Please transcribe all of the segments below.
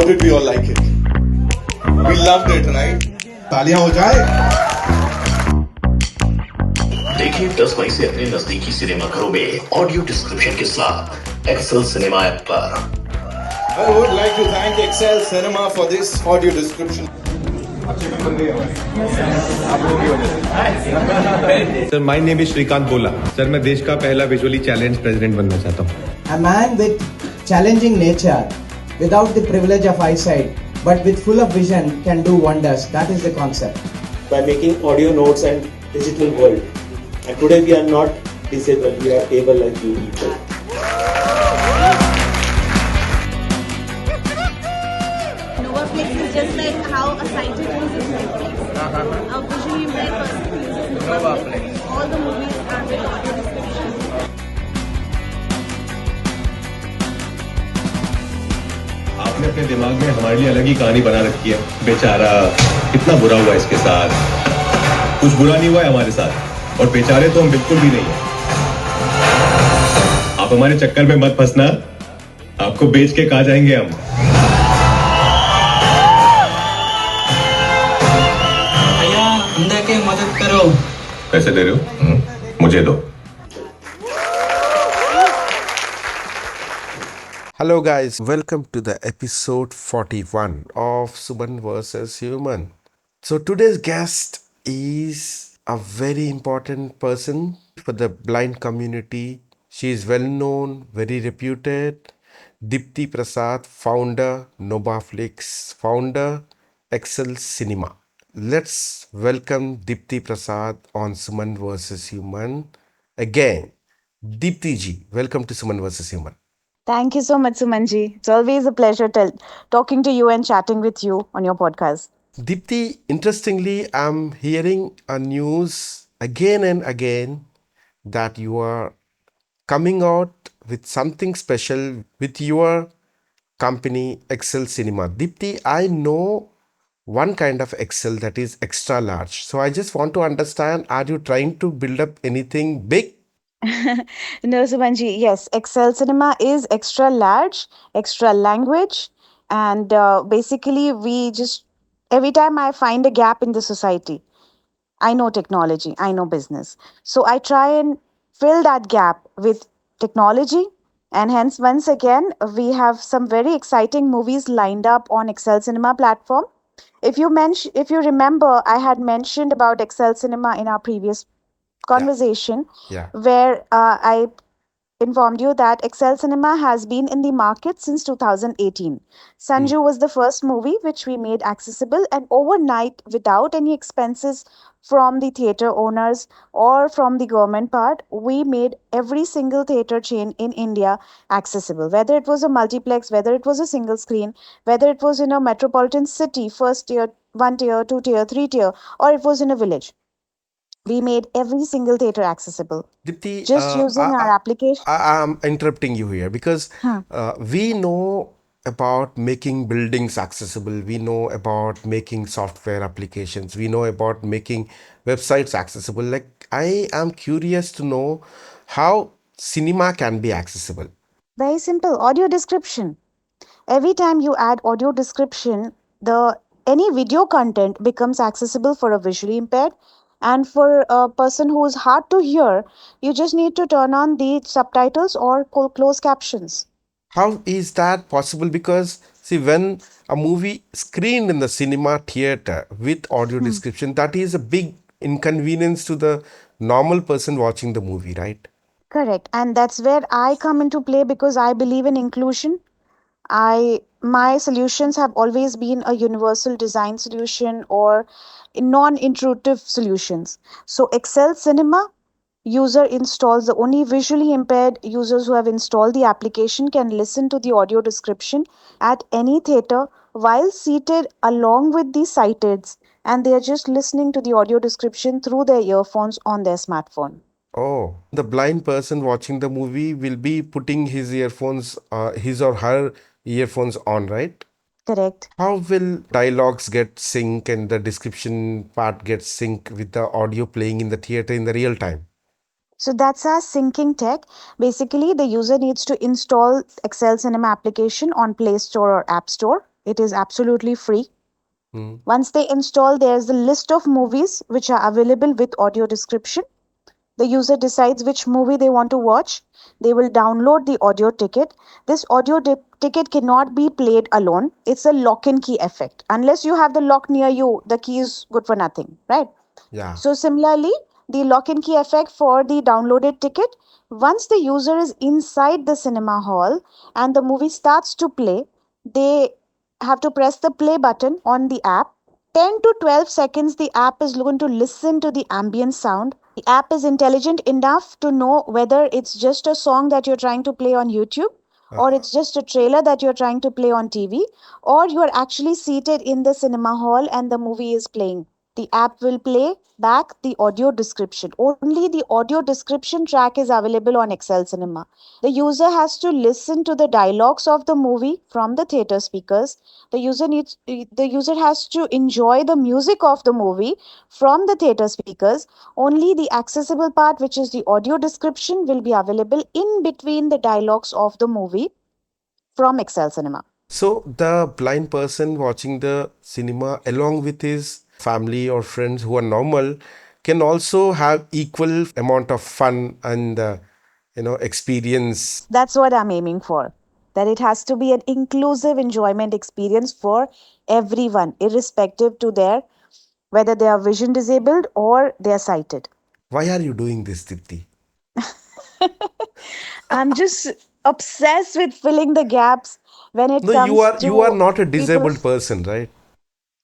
did we all like it? We loved it, right? तालियां हो जाए. देखिए 10 मई से अपने नजदीकी सिनेमाघरों में ऑडियो डिस्क्रिप्शन के साथ एक्सेल सिनेमा ऐप पर. I would like to thank Excel Cinema for this audio description. Sir, my name is Srikanth Bolla. Sir, मैं देश का पहला visually challenged president बनना चाहता हूँ. A man with challenging nature, without the privilege of eyesight, but with full of vision, can do wonders. That is the concept. By making audio notes and digital world. And today we are not disabled, we are able like you people. Novaflix is just like how a sighted uses Netflix. A visually impaired person uses Novaflix. All the movies are with audio description. आपने अपने दिमाग में हमारे लिए अलग ही कहानी बना रखी है. बेचारा कितना बुरा हुआ इसके साथ. कुछ बुरा नहीं हुआ है हमारे साथ और बेचारे तो हम बिल्कुल भी नहीं है. आप हमारे चक्कर में मत फंसना. आपको बेच के कहाँ जाएंगे हम. भैया अंदर के मदद करो. पैसे दे रहे हो? मुझे दो. Hello guys, welcome to the episode 41 of Suman vs. Human. So today's guest is a very important person for the blind community. She is well known, very reputed. Dipti Prasad, founder Novaflix, founder Excel Cinema. Let's welcome Dipti Prasad on Suman vs. Human. Again, Dipti ji, welcome to Suman vs. Human. Thank you so much, Sumanji. It's always a pleasure talking to you and chatting with you on your podcast. Dipti, interestingly, I'm hearing a news again and again that you are coming out with something special with your company, Excel Cinema. Dipti, I know one kind of Excel that is extra large. So I just want to understand, are you trying to build up anything big? No, Sumanji, yes, Excel Cinema is extra large, extra language, and basically every time I find a gap in the society, I know technology, I know business. So I try and fill that gap with technology, and hence once again, we have some very exciting movies lined up on Excel Cinema platform. If you remember, I had mentioned about Excel Cinema in our previous conversation where I informed you that Excel Cinema has been in the market since 2018. Sanju was the first movie which we made accessible, and overnight, without any expenses from the theatre owners or from the government part, we made every single theatre chain in India accessible. Whether it was a multiplex, whether it was a single screen, whether it was in a metropolitan city, first tier, 1 tier, 2 tier, 3 tier, or it was in a village. We made every single theatre accessible. Dipti, just using our application. I'm interrupting you here because we know about making buildings accessible. We know about making software applications. We know about making websites accessible. Like, I am curious to know how cinema can be accessible. Very simple. Audio description. Every time you add audio description, any video content becomes accessible for a visually impaired. And for a person who is hard to hear, you just need to turn on the subtitles or closed captions. How is that possible? Because see, when a movie screened in the cinema theater with audio description, that is a big inconvenience to the normal person watching the movie, right? Correct. And that's where I come into play because I believe in inclusion. My solutions have always been a universal design solution or non-intrusive solutions. So Excel Cinema user installs, the only visually impaired users who have installed the application can listen to the audio description at any theater while seated along with the sighteds, and they are just listening to the audio description through their earphones on their smartphone. Oh, the blind person watching the movie will be putting his or her earphones on, right? Correct. How will dialogues get sync and the description part get sync with the audio playing in the theater in the real time? So that's our syncing tech. Basically, the user needs to install Excel Cinema application on Play Store or App Store. It is absolutely free. Hmm. Once they install, there's a list of movies which are available with audio description. The user decides which movie they want to watch. They will download the audio ticket. This ticket cannot be played alone. It's a lock and key effect. Unless you have the lock near you, the key is good for nothing, right? Yeah. So, similarly, the lock and key effect for the downloaded ticket, once the user is inside the cinema hall and the movie starts to play, they have to press the play button on the app. 10 to 12 seconds, the app is going to listen to the ambient sound. The app is intelligent enough to know whether it's just a song that you're trying to play on YouTube, or Uh-huh. it's just a trailer that you're trying to play on TV, or you're actually seated in the cinema hall and the movie is playing. The app will play back the audio description. Only the audio description track is available on Excel Cinema. The user has to listen to the dialogues of the movie from the theater speakers. The user has to enjoy the music of the movie from the theater speakers. Only the accessible part, which is the audio description, will be available in between the dialogues of the movie from Excel Cinema. So the blind person watching the cinema along with his family or friends who are normal can also have equal amount of fun and experience. That's what I'm aiming for. That it has to be an inclusive enjoyment experience for everyone, irrespective to their whether they are vision disabled or they are sighted. Why are you doing this, Dipti? I'm just obsessed with filling the gaps when it No, you comes are you are to not a people. disabled person, right?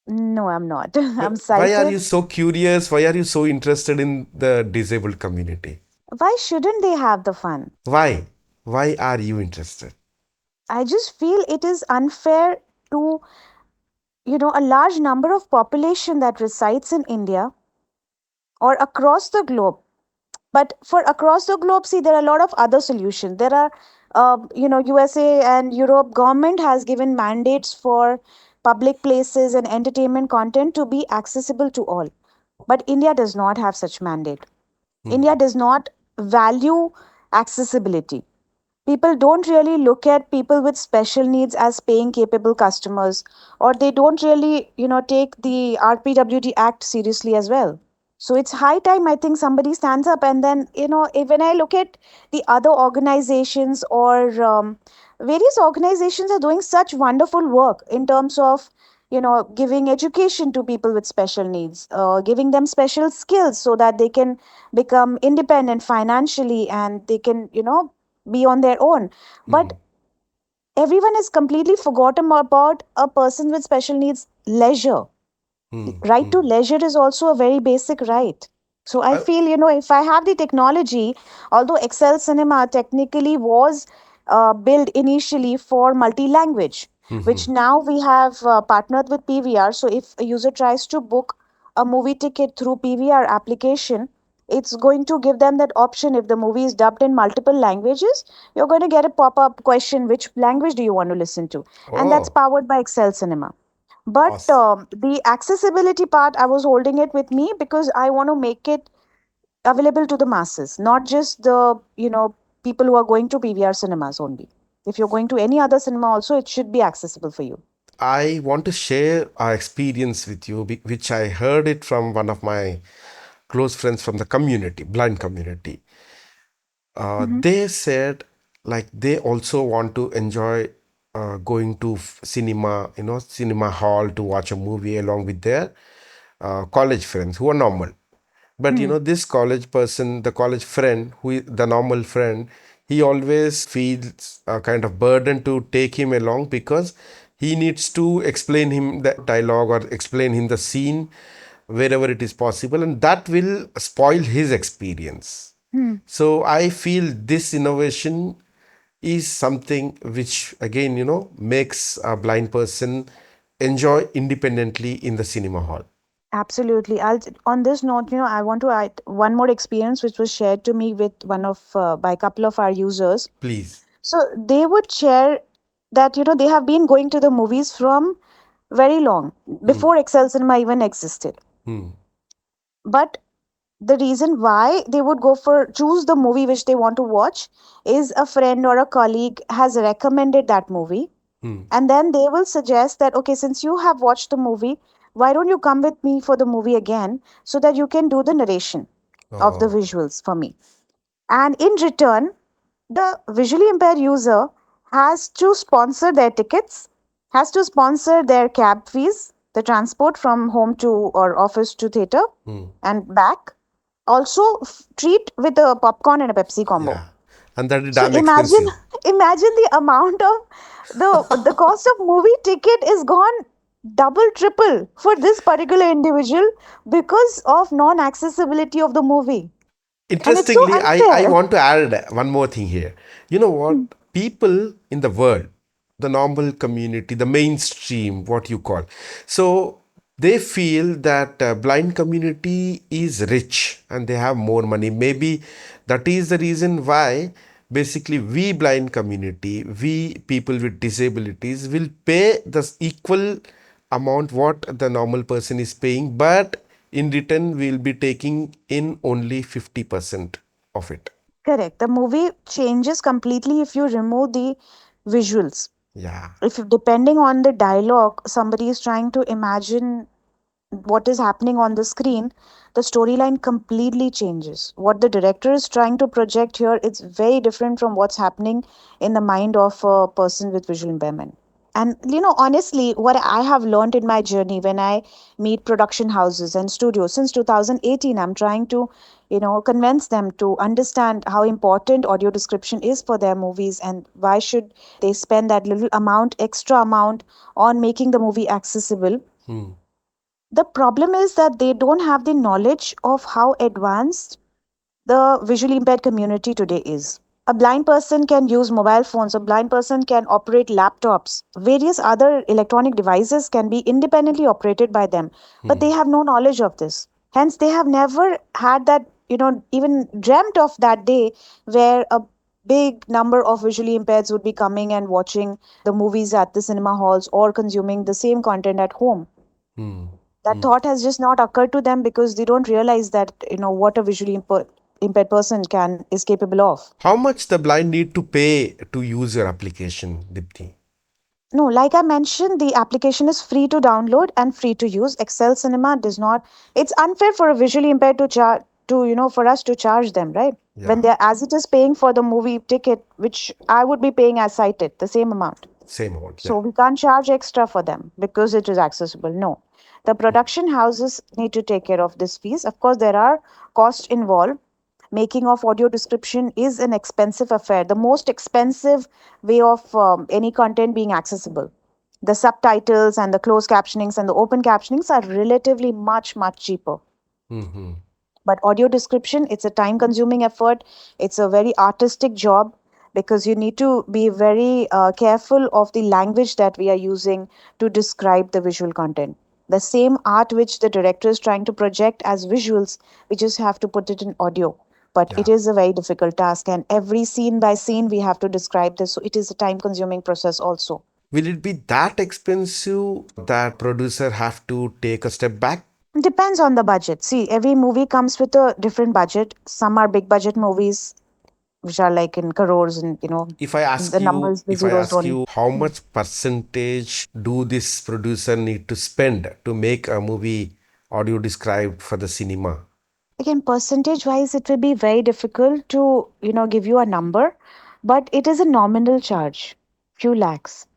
No, I'm not. I'm Why are you sighted. so curious? Why are you so interested in the disabled community? Why shouldn't they have the fun? Why? Why are you interested? I just feel it is unfair to, a large number of population that resides in India or across the globe. But for across the globe, see, there are a lot of other solutions. There are, USA and Europe government has given mandates for public places and entertainment content to be accessible to all. But India does not have such mandate. India Hmm. does not value accessibility. People don't really look at people with special needs as paying capable customers, or they don't really take the RPWD act seriously as well. So it's high time, I think, somebody stands up. And then when I look at the other organizations, or various organizations are doing such wonderful work in terms of giving education to people with special needs, giving them special skills so that they can become independent financially and they can be on their own. But Hmm. everyone has completely forgotten about a person with special needs leisure. Hmm. Right to Hmm. leisure is also a very basic right. So I I, feel, if I have the technology, although Excel Cinema technically was built initially for multi language, hmm. Hmm. which now we have partnered with PVR. So if a user tries to book a movie ticket through PVR application, it's going to give them that option. If the movie is dubbed in multiple languages, you're going to get a pop up question, which language do you want to listen to? And that's Oh, powered by Excel Cinema. But awesome. the accessibility part, I was holding it with me because I want to make it available to the masses, not just the people who are going to PVR cinemas only. If you're going to any other cinema, also it should be accessible for you. I want to share our experience with you, which I heard it from one of my close friends from the community, blind community. Hmm. They said like they also want to enjoy going to cinema, cinema hall to watch a movie along with their college friends who are normal. But Hmm. this college person, the college friend, the normal friend, he always feels a kind of burden to take him along because he needs to explain him the dialogue or explain him the scene wherever it is possible, and that will spoil his experience. Hmm. So I feel this innovation is something which again, makes a blind person enjoy independently in the cinema hall. Absolutely. On this note, I want to add one more experience which was shared to me with one of by a couple of our users. Please. So they would share that they have been going to the movies from very long Hmm. before Excel Cinema even existed. Hmm. But the reason why they would go for choose the movie which they want to watch is a friend or a colleague has recommended that movie. And then they will suggest that, okay, since you have watched the movie, why don't you come with me for the movie again so that you can do the narration of the Oh, visuals for me. And in return, the visually impaired user has to sponsor their tickets, has to sponsor their cab fees, the transport from home to or office to theater and back. Also, treat with a popcorn and a Pepsi combo. yeah. And that is So damn expensive. imagine the amount of the cost of movie ticket is gone double, triple for this particular individual because of non-accessibility of the movie. And it's so Interestingly, I unfair. want to add one more thing here. You know what? People in the world, the normal community, the mainstream, what you call, so they feel that blind community is rich and they have more money. Maybe that is the reason why basically we blind community, we people with disabilities will pay the equal amount what the normal person is paying, but in return we'll be taking in only 50% of it. Correct. The movie changes completely if you remove the visuals. Yeah. If depending on the dialogue, somebody is trying to imagine what is happening on the screen, the storyline completely changes. What the director is trying to project here, it's very different from what's happening in the mind of a person with visual impairment. And honestly, what I have learned in my journey when I meet production houses and studios since 2018, I'm trying to, convince them to understand how important audio description is for their movies and why should they spend that little amount, extra amount on making the movie accessible. The problem is that they don't have the knowledge of how advanced the visually impaired community today is. A blind person can use mobile phones, a blind person can operate laptops, various other electronic devices can be independently operated by them, but they have no knowledge of this. Hence, they have never had that, even dreamt of that day where a big number of visually impaired would be coming and watching the movies at the cinema halls or consuming the same content at home. That thought has just not occurred to them because they don't realize that what a visually impaired person can is capable of. How much the blind need to pay to use your application, Dipti? No, like I mentioned, the application is free to download and free to use. Excel Cinema does not. It's unfair for a visually impaired to charge to for us to charge them, right? Yeah. When they're as it is paying for the movie ticket, which I would be paying as cited, the same amount. Same amount. So Yeah. we can't charge extra for them because it is accessible. No. The production houses need to take care of this fees. Of course, there are costs involved. Making of audio description is an expensive affair, the most expensive way of any content being accessible. The subtitles and the closed captionings and the open captionings are relatively much, much cheaper. But audio description, it's a time consuming effort. It's a very artistic job because you need to be very careful of the language that we are using to describe the visual content. The same art which the director is trying to project as visuals, we just have to put it in audio. But it is a very difficult task, and every scene by scene we have to describe this. So it is a time consuming process also. Will it be that expensive that producer have to take a step back? Depends on the budget. See, every movie comes with a different budget. Some are big budget movies, which are like in crores, and If I ask the you, numbers, the zeros don't. how much percentage do this producer need to spend to make a movie audio described for the cinema? Again, percentage wise, it will be very difficult to give you a number, but it is a nominal charge, few lakhs.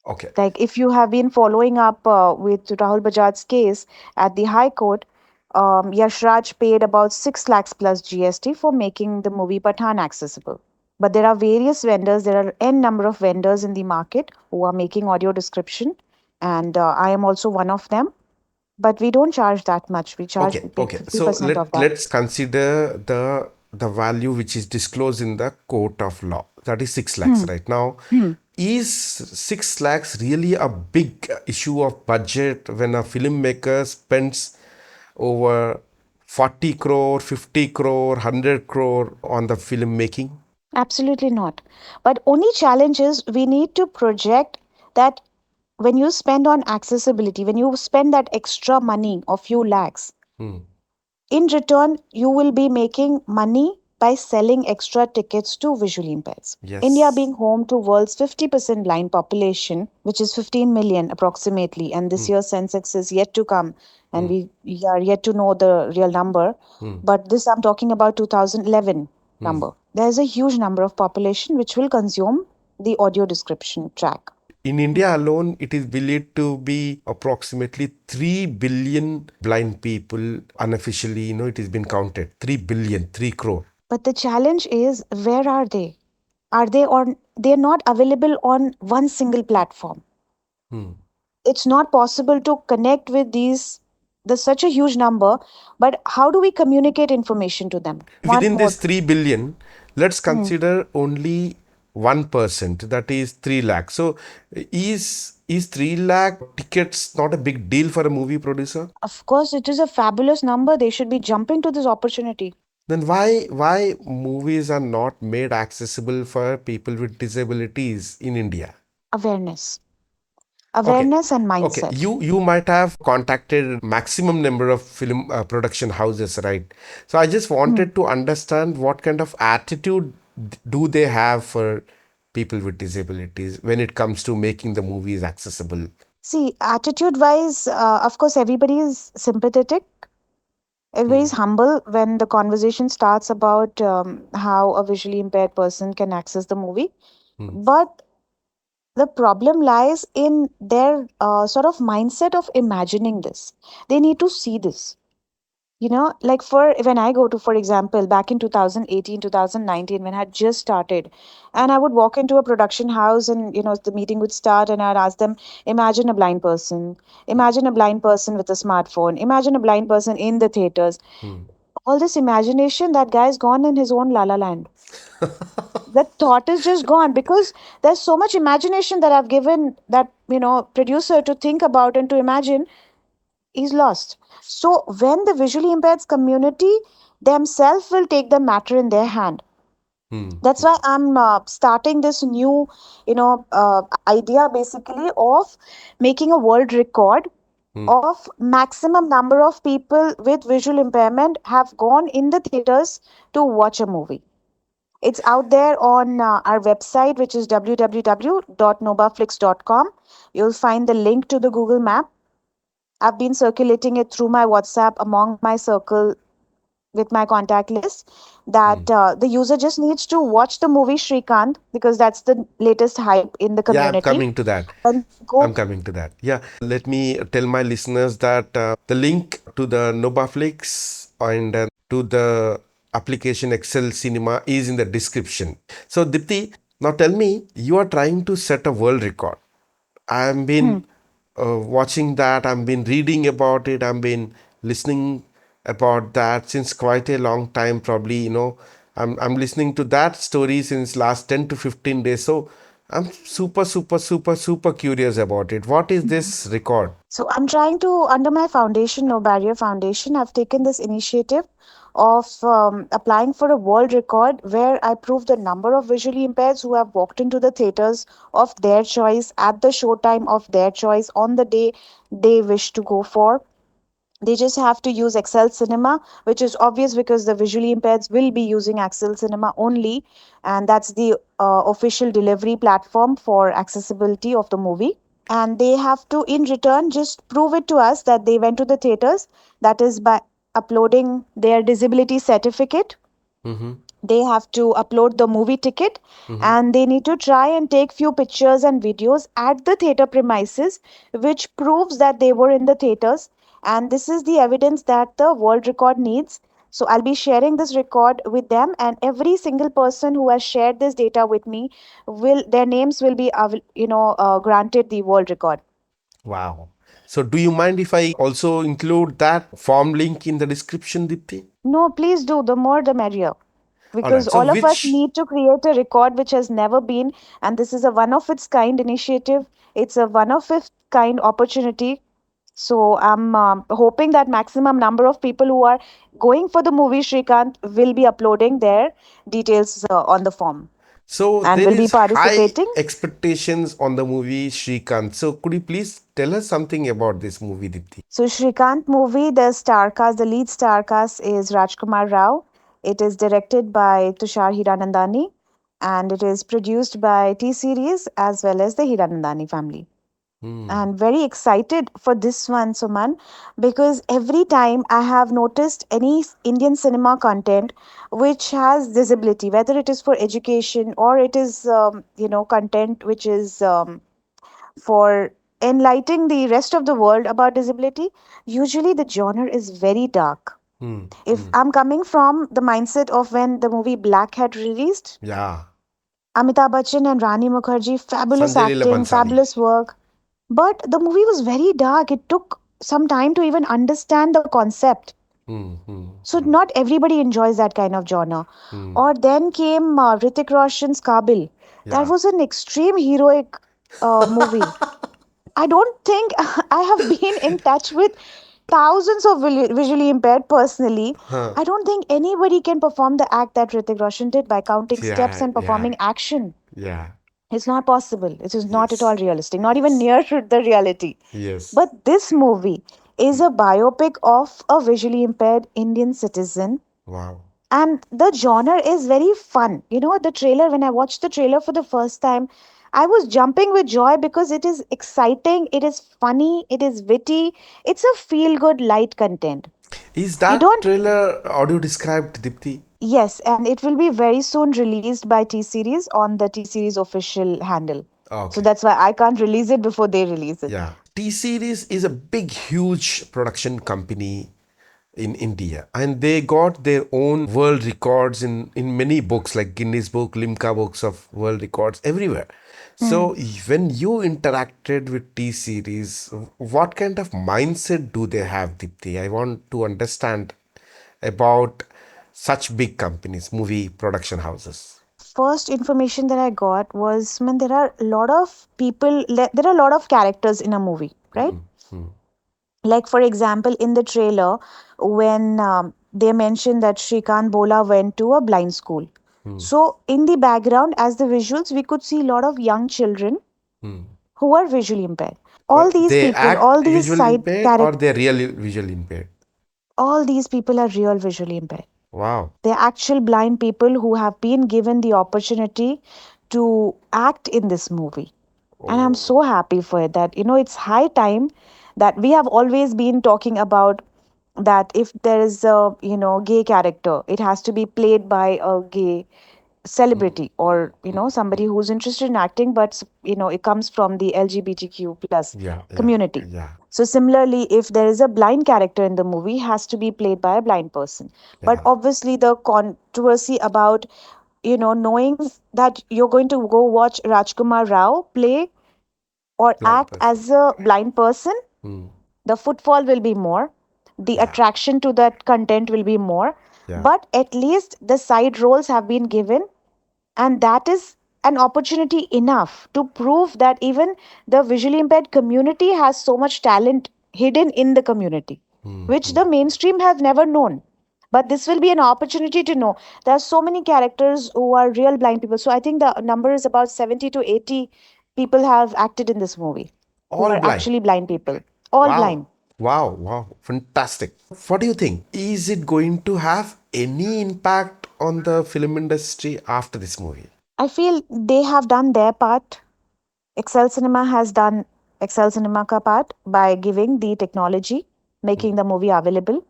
Okay. Like if you have been following up with Rahul Bajaj's case at the High Court, Yash Raj paid about 6 lakhs plus GST for making the movie Pathan accessible. But there are various vendors, there are n number of vendors in the market who are making audio description, and I am also one of them. But we don't charge that much. We charge Okay. So 50% of that. let's consider the value which is disclosed in the court of law. That is 6 lakhs right now. Is 6 lakhs really a big issue of budget when a filmmaker spends over 40 crore, 50 crore, 100 crore on the filmmaking? Absolutely not. But only challenge is we need to project that when you spend on accessibility, when you spend that extra money of few lakhs, in return, you will be making money by selling extra tickets to visually impaired. Yes. India being home to world's 50% blind population, which is 15 million approximately, and this year's census is yet to come, and we are yet to know the real number. But this I'm talking about 2011 number. There is a huge number of population which will consume the audio description track. In India alone, it is believed to be approximately 3 billion blind people unofficially, it has been counted. 3 billion, 3 crore. But the challenge is, where are they? Are they on? They're not available on one single platform. It's not possible to connect with these. There's such a huge number, but how do we communicate information to them? Within this 3 billion, let's consider only 1%, that is 3 lakh. So is 3 lakh tickets not a big deal for a movie producer? Of course, it is a fabulous number. They should be jumping to this opportunity. Then why movies are not made accessible for people with disabilities in India? Awareness. Awareness and mindset. Okay, you might have contacted maximum number of film production houses, right? So I just wanted to understand what kind of attitude do they have for people with disabilities when it comes to making the movies accessible? See, attitude wise, of course, everybody is sympathetic. Everybody is humble when the conversation starts about how a visually impaired person can access the movie. But the problem lies in their sort of mindset of imagining this. They need to see this. Like for when I go to, for example, back in 2018, 2019, when I had just started, and I would walk into a production house and, the meeting would start and I'd ask them, imagine a blind person, imagine a blind person with a smartphone, imagine a blind person in the theaters. All this imagination, that guy's gone in his own la la land. That thought is just gone because there's so much imagination that I've given that, producer to think about and to imagine. He's lost. So when the visually impaired community themselves will take the matter in their hand, that's why I'm starting this new, idea basically of making a world record of maximum number of people with visual impairment have gone in the theaters to watch a movie. It's out there on our website, which is www.nobaflix.com. You'll find the link to the Google Map. I've been circulating it through my WhatsApp among my circle with my contact list that the user just needs to watch the movie Srikanth because that's the latest hype in the community. Yeah, I'm coming to that. I'm coming to that. Yeah, let me tell my listeners that the link to the Nobaflix and to the application Excel Cinema is in the description. So Dipti, now tell me, you are trying to set a world record. I've been watching that, I've been reading about it, I've been listening about that since quite a long time. Probably, I'm listening to that story since last 10 to 15 days. So I'm super curious about it. What is this record? So I'm trying to, under my foundation, No Barrier Foundation, I've taken this initiative of applying for a world record where I prove the number of visually impaired who have walked into the theaters of their choice at the showtime of their choice on the day they wish to go for. They just have to use Excel Cinema, which is obvious because the visually impaired will be using Excel Cinema only, and that's the official delivery platform for accessibility of the movie. And they have to, in return, just prove it to us that they went to the theaters. That is by uploading their disability certificate. They have to upload the movie ticket and they need to try and take few pictures and videos at the theater premises, which proves that they were in the theaters. And this is the evidence that the world record needs. So I'll be sharing this record with them, and every single person who has shared this data with me their names will be granted the world record. Wow. So do you mind if I also include that form link in the description, Dipti? No, please do. The more the merrier. Because all of us need to create a record which has never been, and this is a one of its kind initiative. It's a one of its kind opportunity. So I'm hoping that maximum number of people who are going for the movie Srikanth will be uploading their details on the form. So and there will be is participating. high expectations on the movie Srikanth. So could you please tell us something about this movie, Dipti? So Srikanth movie, the lead star cast is Rajkummar Rao, It is directed by Tushar Hiranandani and it is produced by T Series as well as the Hiranandani family. And very excited for this one, Suman, because every time I have noticed any Indian cinema content which has visibility, whether it is for education or it is, content which is for enlightening the rest of the world about disability, usually the genre is very dark. If I'm coming from the mindset of when the movie Black had released, Yeah. Amitabh Bachchan and Rani Mukherjee, fabulous Sanjay Leela acting, Bhansali. fabulous work. But the movie was very dark. It took some time to even understand the concept. So not everybody enjoys that kind of genre. Or then came Hrithik Roshan's Kabil. That Yeah. was an extreme heroic movie. I don't think I have been in touch with thousands of visually impaired personally. Huh. I don't think anybody can perform the act that Hrithik Roshan did by counting steps Yeah. and Yeah. performing action. Yeah. It's not possible. It is not at all Yes. realistic, not even near to the reality. Yes. But this movie is a biopic of a visually impaired Indian citizen. Wow. And the genre is very fun. You know, the trailer, when I watched the trailer for the first time, I was jumping with joy because it is exciting, it is funny, it is witty, it's a feel good light content. Is You that don't, trailer audio described, Dipti? yes, and it will be very soon released by T Series on the T Series official handle. So Okay. that's why I can't release it before they release it. Yeah. T Series is a big, huge production company in India, and they got their own world records in many books like Guinness Book, Limca books of world records everywhere. Hmm. So when you interacted with T Series, what kind of mindset do they have, Dipti? I want to understand about such big companies, movie production houses. First information that I got was, man, there are a lot of people, there are a lot of characters in a movie, right? Like, for example, in the trailer, when they mentioned that Srikanth Bolla went to a blind school. So, in the background, as the visuals, we could see a lot of young children who are visually impaired. All these They people, act all these visually side impaired or characters, they're really visually impaired? all these people are real visually impaired. Wow. They're actual blind people who have been given the opportunity to act in this movie. And I'm Oh. so happy for it that, it's high time that we have always been talking about that if there is a, gay character, it has to be played by a gay celebrity or, somebody who's interested in acting, but, it comes from the LGBTQ plus Yeah, yeah, community. yeah, So similarly, if there is a blind character in the movie, has to be played by a blind person. But yeah. obviously the controversy about, knowing that you're going to go watch Rajkummar Rao play or Blind act person. as a blind person, Hmm. the footfall will be more, the Yeah, attraction to that content will be more, yeah. but at least the side roles have been given, and that is an opportunity enough to prove that even the visually impaired community has so much talent hidden in the community, which the mainstream have never known. But this will be an opportunity to know. There are so many characters who are real blind people. So I think the number is about 70 to 80 people have acted in this movie who All are blind. actually blind people. All Wow. blind. Wow, wow. Fantastic. What do you think? Is it going to have any impact on the film industry after this movie? I feel they have done their part. Excel Cinema has done Excel Cinema ka part by giving the technology, making the movie available.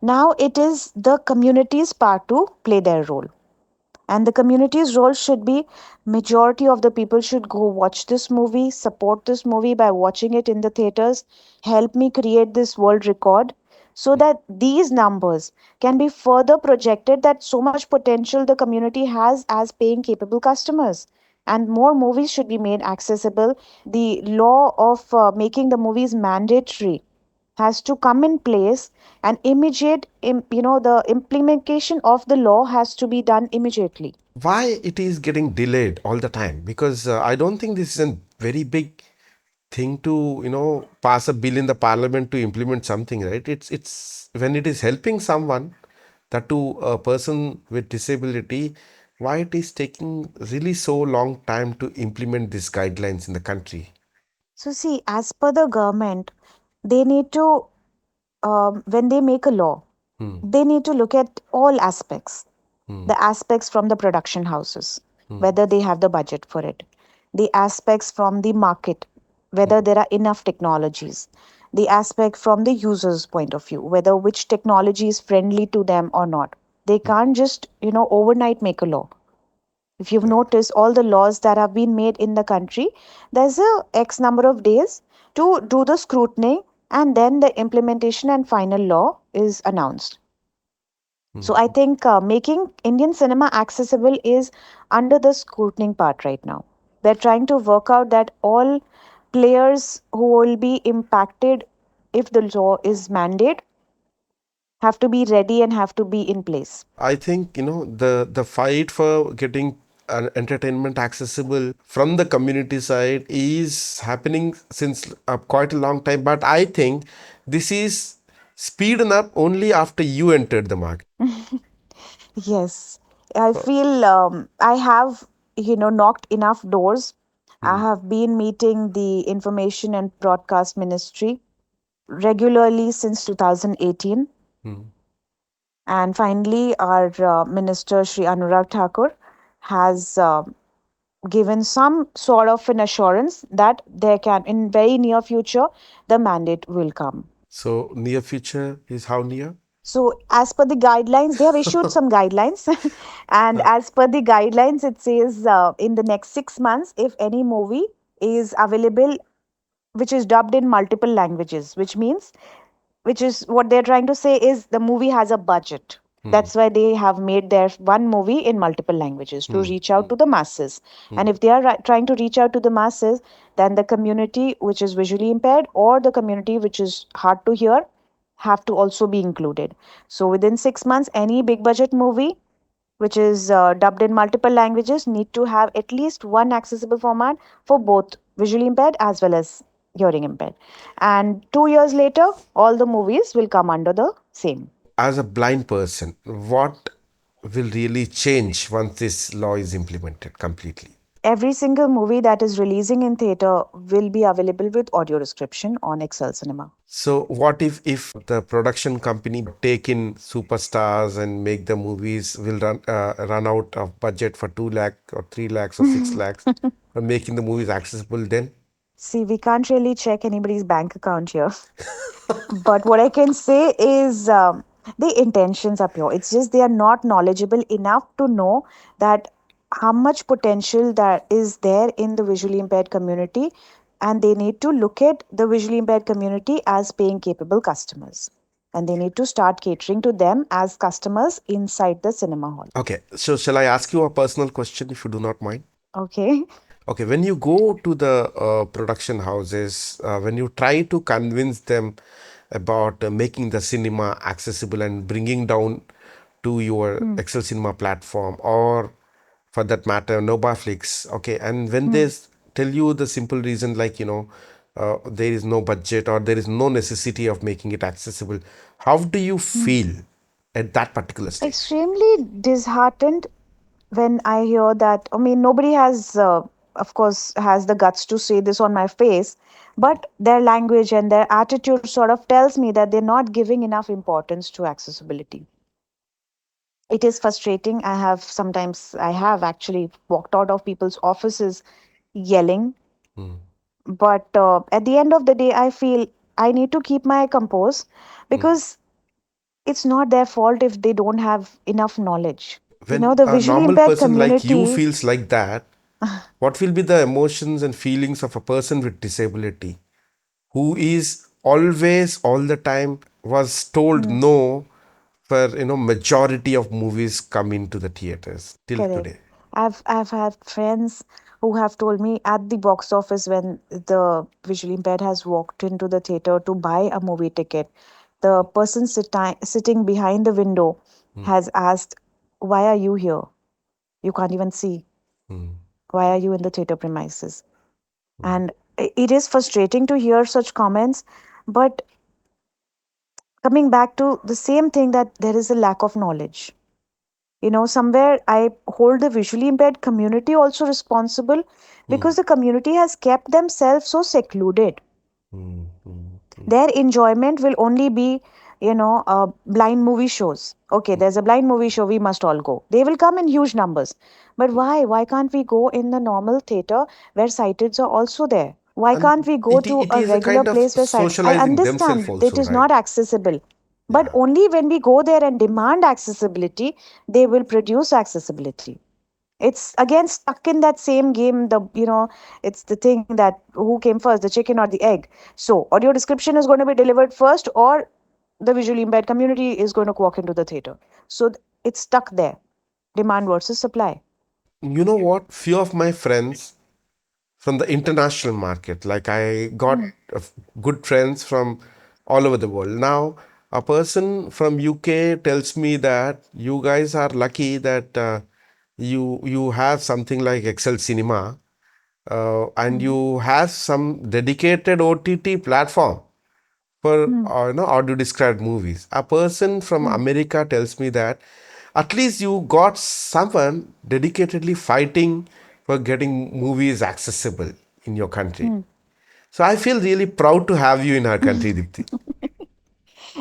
Now it is the community's part to play their role. And the community's role should be majority of the people should go watch this movie, support this movie by watching it in the theaters, help me create this world record so that these numbers can be further projected, that so much potential the community has as paying capable customers, and more movies should be made accessible. The law of making the movies mandatory has to come in place, and immediate the implementation of the law has to be done immediately. Why it is getting delayed all the time? Because I don't think this is a very big thing to pass a bill in the parliament to implement something, right? It's when it is helping someone, that to a person with disability, why it is taking really so long time to implement these guidelines in the country? So see, as per the government, they need to when they make a law, they need to look at all aspects, the aspects from the production houses, whether they have the budget for it, the aspects from the market, whether there are enough technologies, the aspect from the user's point of view, whether which technology is friendly to them or not. They can't just, overnight make a law. If you've noticed all the laws that have been made in the country, there's a X number of days to do the scrutiny, and then the implementation and final law is announced. So I think making Indian cinema accessible is under the scrutiny part right now. They're trying to work out that all players who will be impacted if the law is mandate have to be ready and have to be in place. I think the fight for getting entertainment accessible from the community side is happening since quite a long time. But I think this is speeding up only after you entered the market. Yes, I feel I have, knocked enough doors. I have been meeting the Information and Broadcast Ministry regularly since 2018. And finally, our Minister, Shri Anurag Thakur, has given some sort of an assurance that there can, in very near future, the mandate will come. So near future is how near? So, as per the guidelines, they have issued some guidelines. And as per the guidelines, it says in the next 6 months, if any movie is available which is dubbed in multiple languages, which is what they're trying to say is the movie has a budget. That's why they have made their one movie in multiple languages to reach out to the masses. And if they are trying to reach out to the masses, then the community which is visually impaired or the community which is hard to hear have to also be included. So within 6 months, any big budget movie which is dubbed in multiple languages need to have at least one accessible format for both visually impaired as well as hearing impaired. And 2 years later, all the movies will come under the same. As a blind person, what will really change once this law is implemented completely? Every single movie that is releasing in theater will be available with audio description on Excel Cinema. So what if the production company take in superstars and make the movies will run out of budget for 2 lakh or 3 lakhs or 6 lakhs for making the movies accessible then? See, we can't really check anybody's bank account here. But what I can say is the intentions are pure. It's just they are not knowledgeable enough to know that how much potential that is there in the visually impaired community, and they need to look at the visually impaired community as paying capable customers, and they need to start catering to them as customers inside the cinema hall. Okay, so shall I ask you a personal question if you do not mind? Okay. Okay, when you go to the production houses, when you try to convince them about making the cinema accessible and bringing down to your Excel Cinema platform, or for that matter, Nobaflix, okay, and when they tell you the simple reason like, there is no budget or there is no necessity of making it accessible, how do you feel at that particular stage? Extremely disheartened when I hear that. I mean, nobody has, of course, has the guts to say this on my face, but their language and their attitude sort of tells me that they're not giving enough importance to accessibility. It is frustrating. I have actually walked out of people's offices yelling. But at the end of the day, I feel I need to keep my compose because it's not their fault if they don't have enough knowledge. When The a visually normal impaired person like you community. feels like that, what will be the emotions and feelings of a person with disability who is always all the time was told no for majority of movies come into the theaters till Correct. today? I've had friends who have told me at the box office when the visually impaired has walked into the theater to buy a movie ticket, the person sitting behind the window has asked, "Why are you here? You can't even see. Why are you in the theater premises?" And it is frustrating to hear such comments, but coming back to the same thing that there is a lack of knowledge. Somewhere I hold the visually impaired community also responsible because the community has kept themselves so secluded. Their enjoyment will only be, blind movie shows. Okay, there's a blind movie show, we must all go. They will come in huge numbers. But why? Why can't we go in the normal theater where sighteds are also there? Why can't And we go to it a is a regular kind of place where I socializing themselves understand that also, is right? not accessible. But Yeah. only when we go there and demand accessibility, they will produce accessibility. It's again stuck in that same game. It's the thing that who came first, the chicken or the egg. So audio description is going to be delivered first, or the visually impaired community is going to walk into the theater. So it's stuck there. Demand versus supply. You know what? Few of my friends from the international market, like I got good friends from all over the world. Now, a person from UK tells me that you guys are lucky that you have something like Excel Cinema, and Mm. you have some dedicated OTT platform for Mm. audio described movies. A person from Mm. America tells me that at least you got someone dedicatedly fighting for getting movies accessible in your country. Mm. So I feel really proud to have you in our country, Dipti.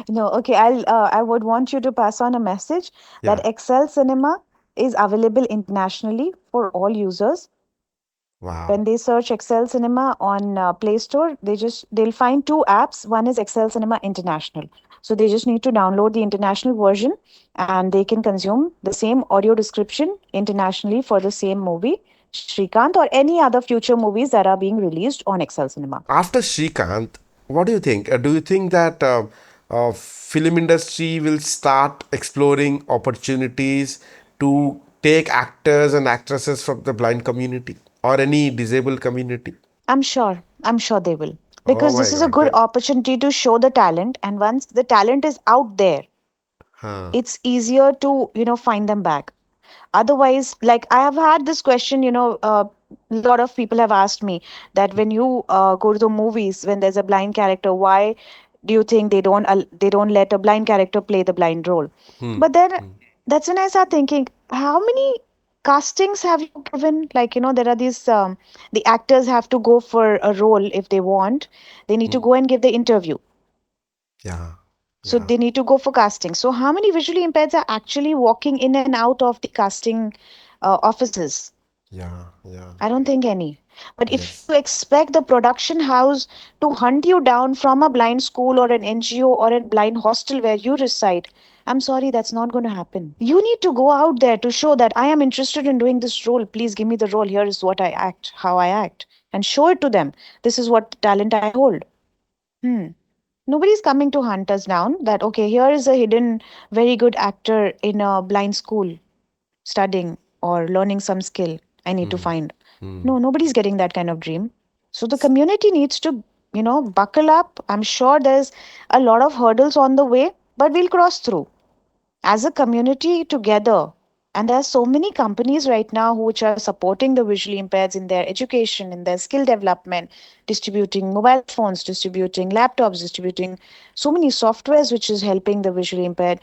No, okay. I would want you to pass on a message that Yeah. Excel Cinema is available internationally for all users. When Wow. they search Excel Cinema on Play Store, they'll find two apps. One is Excel Cinema International. So they just need to download the international version and they can consume the same audio description internationally for the same movie, Srikanth, or any other future movies that are being released on Excel Cinema. After Srikanth, what do you think? Do you think that film industry will start exploring opportunities to take actors and actresses from the blind community or any disabled community? I'm sure they will. Oh Because my this is a God, good that, opportunity to show the talent. And once the talent is out there, huh. it's easier to, find them back. Otherwise, like I have had this question, a lot of people have asked me that when you go to the movies, when there's a blind character, why do you think they don't let a blind character play the blind role? Hmm. But then Hmm. that's when I start thinking, how many castings have you given? Like, there are these the actors have to go for a role if they want. They need to Hmm. go and give the interview. Yeah. So Yeah. they need to go for casting. So how many visually impaired are actually walking in and out of the casting offices? Yeah. Yeah. I don't think any. But if you Yes. expect the production house to hunt you down from a blind school or an NGO or a blind hostel where you reside, I'm sorry, that's not going to happen. You need to go out there to show that I am interested in doing this role. Please give me the role. Here is what I act, how I act, and show it to them. This is what talent I hold. Hmm. Nobody's coming to hunt us down that, okay, here is a hidden, very good actor in a blind school studying or learning some skill I need to Hmm. find. Hmm. No, nobody's getting that kind of dream. So the community needs to, buckle up. I'm sure there's a lot of hurdles on the way, but we'll cross through as a community together. And there are so many companies right now which are supporting the visually impaired in their education, in their skill development, distributing mobile phones, distributing laptops, distributing so many softwares which is helping the visually impaired,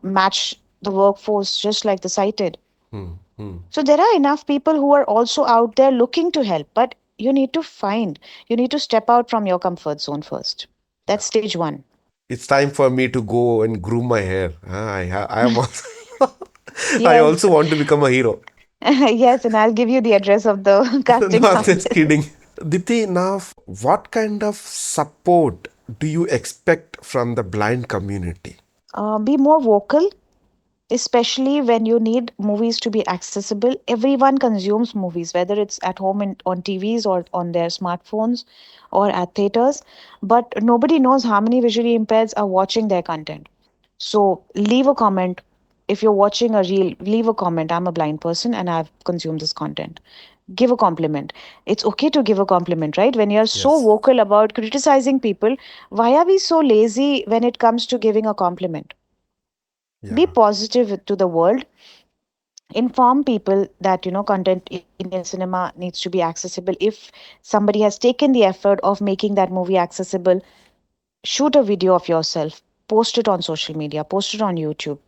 match the workforce just like the sighted. Hmm. Hmm. So there are enough people who are also out there looking to help, but you need to step out from your comfort zone first. That's stage one. It's time for me to go and groom my hair. I am also I Yes. also want to become a hero. Yes, and I'll give you the address of the casting No, I'm just office. kidding. Dipti, now, what kind of support do you expect from the blind community? Be more vocal, especially when you need movies to be accessible. Everyone consumes movies, whether it's at home on TVs or on their smartphones or at theaters, but nobody knows how many visually impaired are watching their content. So leave a comment. If you're watching a reel, leave a comment. I'm a blind person and I've consumed this content. Give a compliment. It's okay to give a compliment, right? When you're so Yes. vocal about criticizing people, why are we so lazy when it comes to giving a compliment? Be Yeah. positive to the world. Inform people that content in Indian cinema needs to be accessible. If somebody has taken the effort of making that movie accessible, shoot a video of yourself, post it on social media, post it on YouTube,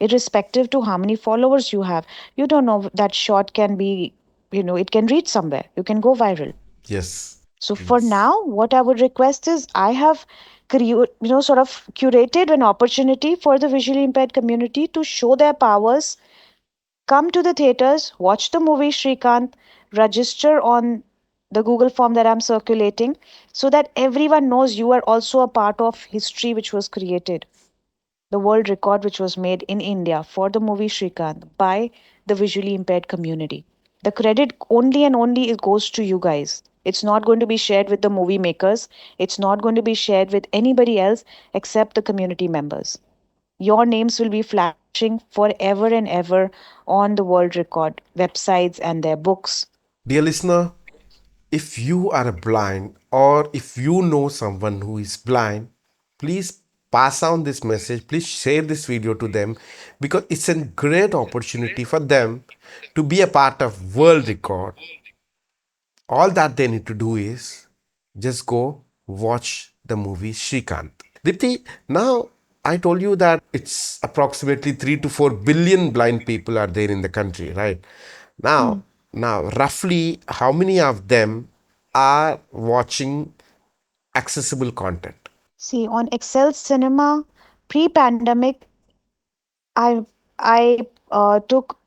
irrespective to how many followers you have. You don't know, that shot can be, it can reach somewhere, you can go viral. Yes. So for Yes. now, what I would request is, I have sort of curated an opportunity for the visually impaired community to show their powers. Come to the theaters, watch the movie Srikanth, register on the Google form that I'm circulating so that everyone knows you are also a part of history which was created, the world record which was made in India for the movie Srikanth by the visually impaired community. The credit only and only it goes to you guys. It's not going to be shared with the movie makers. It's not going to be shared with anybody else except the community members. Your names will be flashing forever and ever on the world record websites and their books. Dear listener, if you are blind or if you know someone who is blind, please pass on this message. Please share this video to them because it's a great opportunity for them to be a part of world record. All that they need to do is just go watch the movie Srikanth. Dipti, now I told you that it's approximately 3 to 4 billion blind people are there in the country, right? Hmm. Now roughly how many of them are watching accessible content? See, on Excel Cinema, pre-pandemic, I took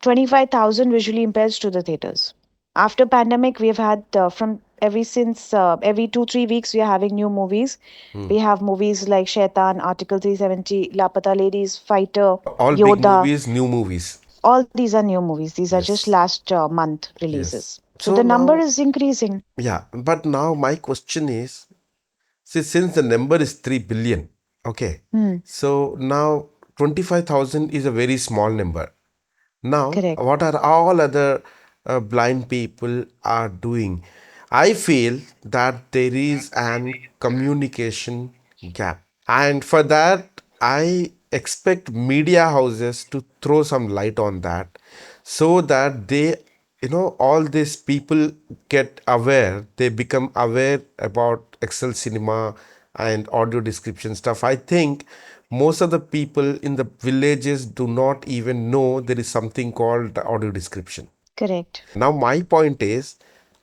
25,000 visually impaired to the theaters. After pandemic, we've had from every since every 2 3 weeks we are having new movies. We have movies like Shaitan, Article 370, Lapata Ladies, Fighter, All big Yoda. movies, new movies. All these are new movies. These are just Yes. last month Yes. releases. So So the number now, is increasing. yeah, but now my question is, see, since the number is 3 billion, okay, Hmm. so now 25,000 is a very small number. Now, Correct. what are all other blind people are doing? I feel that there is an communication gap, and for that, I expect media houses to throw some light on that, so that they, all these people get aware. They become aware about Excel Cinema and audio description stuff. I think most of the people in the villages do not even know there is something called audio description. Correct. Now, my point is,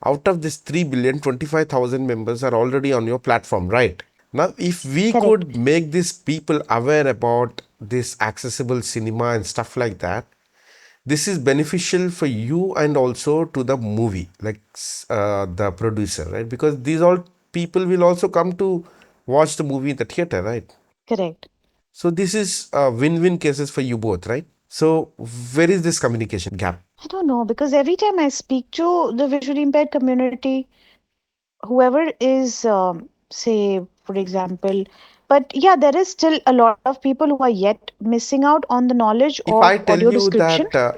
out of this 3 billion, 25,000 members are already on your platform, right? Now, if we Correct. could make these people aware about this accessible cinema and stuff like that, this is beneficial for you and also to the movie, like the producer, right? Because these all people will also come to watch the movie in the theater, right? Correct. So this is win-win cases for you both, right? So where is this communication gap? I don't know because every time I speak to the visually impaired community, whoever is, say, for example, but yeah, there is still a lot of people who are yet missing out on the knowledge If I of tell audio you description. that,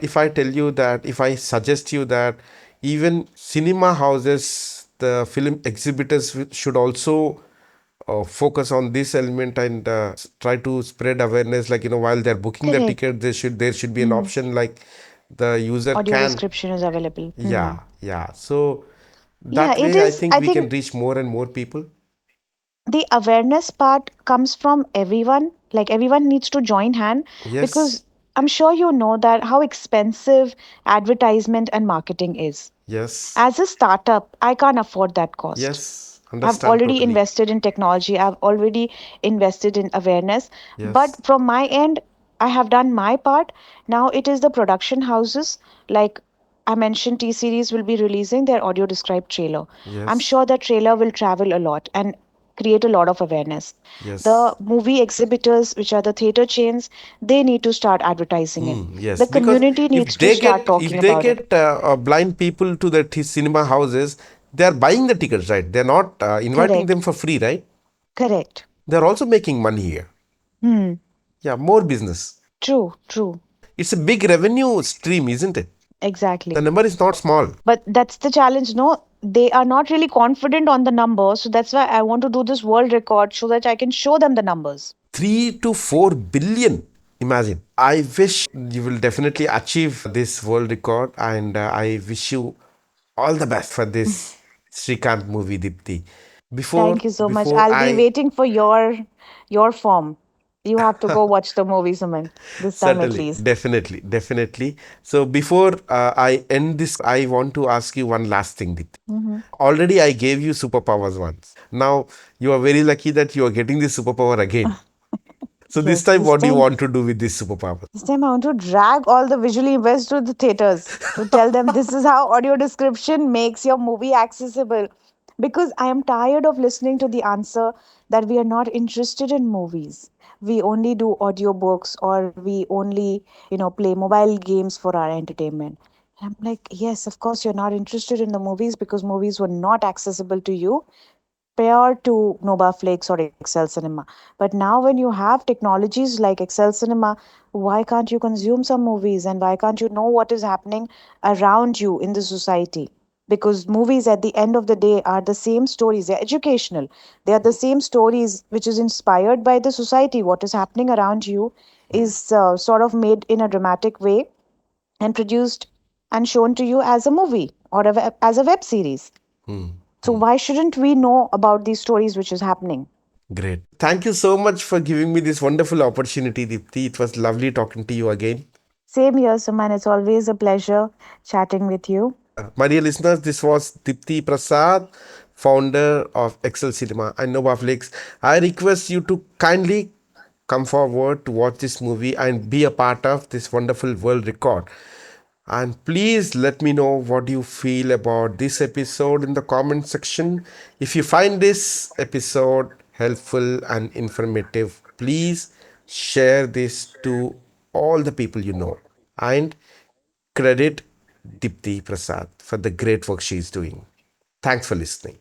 if I suggest you that even cinema houses, the film exhibitors should also focus on this element and try to spread awareness. Like while they're booking the Correct. ticket, there should be an Hmm. option like the user Audio can. description is available. Hmm. Yeah. So Yeah, that it way, I is. think I we can think reach more and more people. the awareness part comes from everyone. Like everyone needs to join hand Yes. because I'm sure you know that how expensive advertisement and marketing is. Yes. As a startup, I can't afford that cost. Yes. I've Understand already totally. invested in technology, I've already invested in awareness. But Yes. from my end, I have done my part. Now it is the production houses, like I mentioned, T Series will be releasing their audio described trailer. I'm Yes. sure that trailer will travel a lot and create a lot of awareness. The Yes. movie exhibitors, which are the theater chains, they need to start advertising it. Yes, The because community needs to start if talking they about it. get blind people to the cinema houses, they are buying the tickets, right? They're not inviting Correct. them for free, right? Correct. They're also making money here. Hmm. Yeah, more business. True. True. It's a big revenue stream, isn't it? The Exactly. number is not small. But that's the challenge, no? They are not really confident on the number. So that's why I want to do this world record so that I can show them the numbers. 3 to 4 billion. Imagine. I wish you will definitely achieve this world record, and I wish you all the best for this Srikanth movie, Dipti. Before Thank you so much. before I'll be I waiting for your form. You have to go watch the movie, Suman, this time at Certainly, least. definitely, definitely. So before I end this, I want to ask you one last thing, Dipti. Hmm. Already I gave you superpowers once. Now you are very lucky that you are getting this superpower again. So this Yes, time, what do you want to do with this superpower? this time I want to drag all the visually impressed to the theaters to tell them this is how audio description makes your movie accessible. Because I am tired of listening to the answer that we are not interested in movies. We only do audiobooks or we only, play mobile games for our entertainment. And I'm like, yes, of course you're not interested in the movies because movies were not accessible to you prior to Novaflix or Excel Cinema. But now, when you have technologies like Excel Cinema, why can't you consume some movies and why can't you know what is happening around you in the society? Because movies at the end of the day are the same stories, they're educational. They are the same stories which is inspired by the society. What is happening around you is sort of made in a dramatic way and produced and shown to you as a movie or as a web series. Hmm. So why shouldn't we know about these stories which is happening? Great. Thank you so much for giving me this wonderful opportunity, Dipti. It was lovely talking to you again. Same here, Suman. It's always a pleasure chatting with you. My dear listeners, this was Dipti Prasad, founder of Excel Cinema and Novaflix. I request you to kindly come forward to watch this movie and be a part of this wonderful world record. And please let me know what you feel about this episode in the comment section. If you find this episode helpful and informative, please share this to all the people you know. And credit Dipti Prasad for the great work she is doing. Thanks for listening.